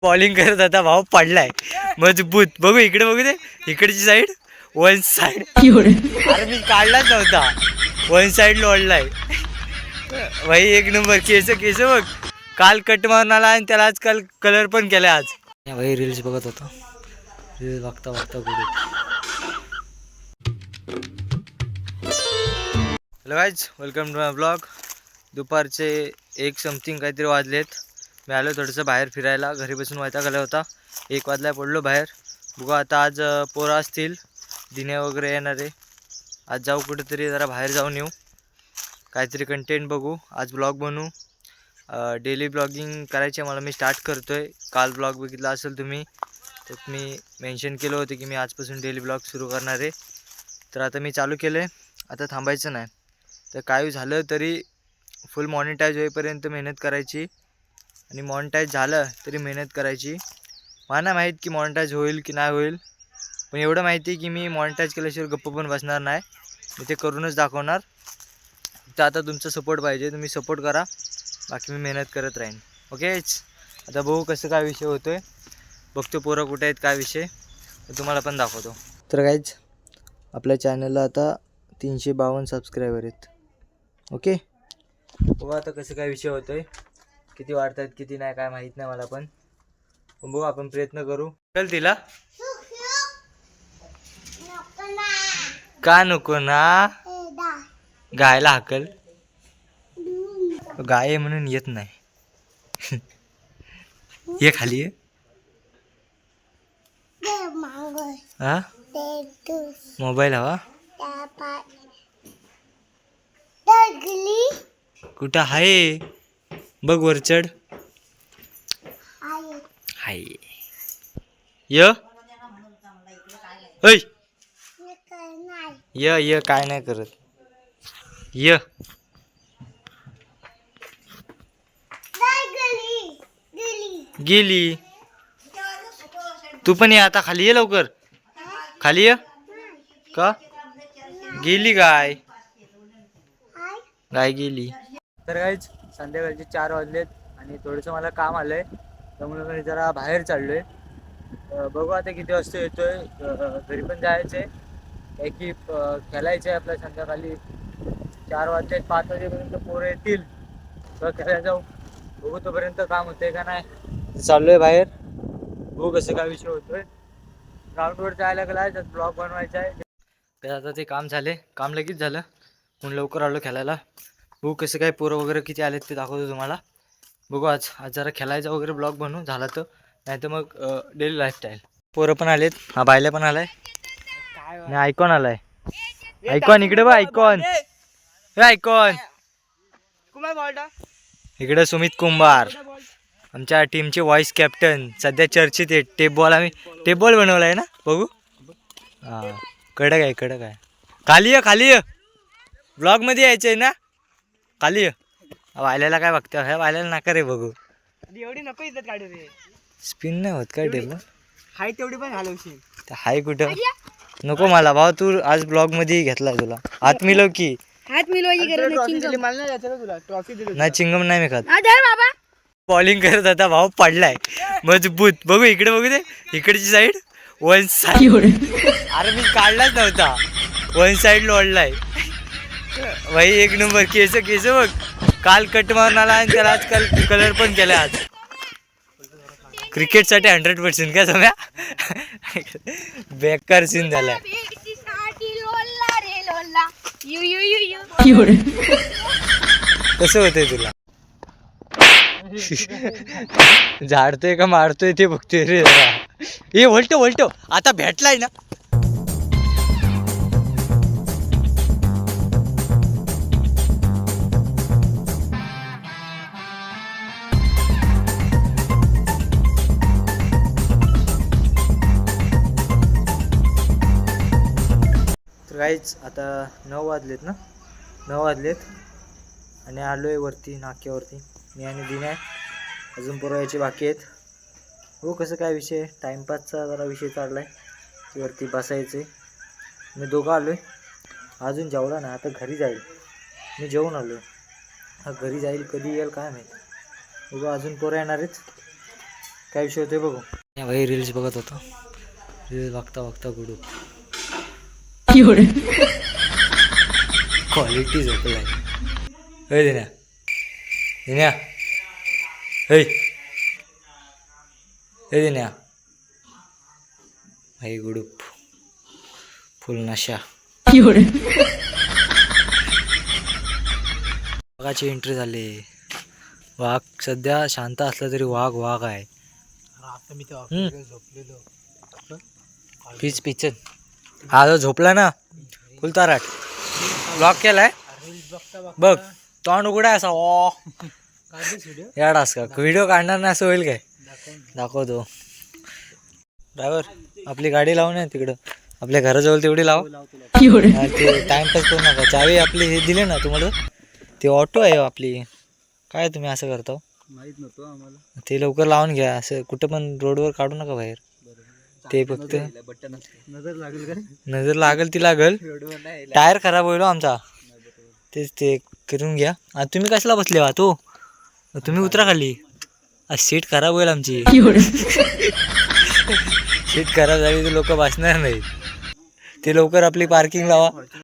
Bowling करत होता भाऊ, पडलाय मजबूत. बघू इकडे, बघू दे इकडची साईड, वन साइड. अरे मी काढलाच नव्हता, वन साइड लोळलाय भाई. एक नंबर. केस केस बघ, काल कट मारून आला आणि त्याला आज काल कलर पण केलाय आज. भाई रील्स बघत होता, रील्स बघता बघता good. Hello guys, welcome to my blog. दुपारचे 1 समथिंग काहीतरी वाजलेत. मी आलो थोडंसं बाहेर फिरायला, घरी बसून वैताग आला होता. 1 वाजला पडलो बाहेर. बघू आता आज पोरं असतील, दिने वगैरे येणारे. आज जाऊ कुठेतरी, जरा बाहेर जाऊन येऊ, काहीतरी कंटेंट बघू, आज ब्लॉग बनवू. डेली ब्लॉगिंग करायचे मला, मी स्टार्ट करतो आहे. काल ब्लॉग बघितला असेल तुम्ही, तर मी मेन्शन केलं होतं की मी आजपासून डेली ब्लॉग सुरू करणार आहे. तर आता मी चालू केलं आहे, आता थांबायचं नाही. तर काय झालं तरी फुल मॉनिटाईज होईपर्यंत मेहनत करायची, आणि मॉनिटाईज झालं तरी मेहनत करायची. मला नाही माहीत की मॉनिटाईज होईल की नाही होईल, पण एवढं माहिती आहे की मी मॉनिटाईज केल्याशिवाय गप्प पण बसणार नाही, मी ते करूनच दाखवणार. तर आता तुमचा सपोर्ट पाहिजे, तुम्ही सपोर्ट करा, बाकी मी मेहनत करत राहीन. ओकेच. आता बघू कसं काय विषय होतो आहे, बघतो पोरं कुठे आहेत, काय विषय, तुम्हाला पण दाखवतो. तर गाईज, आपल्या चॅनलला आता 352 सबस्क्रायबर आहेत. ओके, बघू आता कसं काय विषय होतो आहे, किती वाढत आहेत किती नाही काय माहीत नाही मला, पण बघू, आपण प्रयत्न करू. चल तिला का नको ना, गायला हाकल, गाय म्हणून येत नाही. ये खाली ये. हा, मोबाईल हवा कुठं आहे बघ, वर चढ. हाय य य काय नाही करत, य गेली. तू पण ये आता, खाली ये लवकर, खाली ये. का गेली गाय, गाय गेली. तर गाईच, संध्याकाळचे 4 वाजलेत आणि थोडंसं मला काम आलंय, त्यामुळे मी जरा बाहेर चाललोय. बघू आता किती वाजता येतोय. घरी पण जायचंय, काय की खेळायचं आहे आपल्या संध्याकाळी. 4 वाजले, 5 वाजेपर्यंत पोरं येतील तर खेळायला जाऊ. बघू तोपर्यंत काम होतंय का नाही. चाललोय बाहेर, बघू कसं काय विषय होतोय. ग्राउंडवर जायला गेलाय, तर ब्लॉग बनवायचा आहे. तर आता ते काम झाले, काम लगेच झालं म्हणून लवकर आलो खेळायला. बघू कसं काय पोरं वगैरे किती आलेत ते दाखवतो तुम्हाला. बघू आज जरा खेळायचा वगैरे ब्लॉग बनवू झाला तर, नाही तर मग डेली लाईफस्टाईल. पोरं पण आलेत, हा बायला पण आलाय, नाही आयकॉन आलाय. आयकॉन इकडे बघ, आयकॉन, हे आयकॉन इकडे. सुमित कुंभार, आमच्या टीमचे व्हाईस कॅप्टन, सध्या चर्चेत आहे. टेबॉल, आम्ही टेबॉल बनवलाय ना, बघू. हां, कडक आहे, कडक आहे. खाली ये, खाली ये, ब्लॉग मध्ये यायचंय ना, खाली ये. वायल्याला काय बघते, ह्या वायल्याला नका रे बघू, एवढी नको इज्जत काढू रे. स्पिन नाही होत काय टेबल, हाय तेवढी पण घालवशील. हाय कुठं नको मला भाऊ, तू आज ब्लॉग मध्ये घेतलाय, तुला हात मिळव की. हात मिळवायची गरज नाही, चिंगम नाही मी खात. बॉलिंग करत होता भाऊ, पडलाय मजबूत. बघू इकडे, बघू दे इकडची साईड, वन साइड. अरे मी काढलाच नव्हता, वन साइड लोळलाय भाई. एक नंबर. केस केस बघ, काल कट मारून आला आणि त्याला आज काल कलर पण केलाय आज. क्रिकेटसाठी 100% काय सम्या, बेकार सीन झालाय. कसं होतंय तुला, झाडतोय का मारतोय ते बघतोय रे. हे वलटो वलटो आता भेटलाय ना. गाईच आता 9 वाजलेत ना, 9 वाजलेत आणि आलोय वरती नाक्यावरती. मी आणि दिने, अजून पुरवायचे बाकी आहेत. हो कसं काय विषय, टाईमपासचा जरा विषय चाललाय की वरती बसायचे. मी दोघं आलोय, अजून जेवला ना, आता घरी जाईल. मी जेवून आलोय, हा घरी जाईल, कधी येईल काय माहीत. बघू, अजून पोरं येणार आहेत, काय विषय होते बघू. भाई रील्स बघत होतो. रील्स बघता बघता गुडू क्वालिटी झोपलाय. हे दिन्या दिन्या हे दिन्या भाई गुडूप फुल नशा. वाघाची एंट्री झाली. वाघ सध्या शांत असला तरी वाघ वाघ आहे. पीच पिचन हा जो झोपला ना फुल ताराट. ब्लॉक केलाय बघ. तोंड उघडा असा ओ याडास का व्हिडिओ काढणार नाही असं होईल काय. दाखवतो. ड्रायव्हर आपली गाडी लावून आहे तिकडं आपल्या घराजवळ तेवढी लाव. ते टाइमपास करू नका. चावी आपली हे दिली ना तुम्हाला ते ऑटो आहे आपली. काय तुम्ही असं करता माहित नव्हतं आम्हाला. ते लवकर लावून घ्या. असं कुठं पण रोडवर काढू नका बाहेर. ते फक्त नजर लागेल का. नजर लागल ती लागल. टायर खराब होईल आमचा. तेच ते करून घ्या. आणि तुम्ही कशाला बसले वा तो तुम्ही उतरा खाली. सीट खराब होईल आमची. सीट खराब झाली तर लोक बसणार नाही. ते लवकर आपली पार्किंग लावा.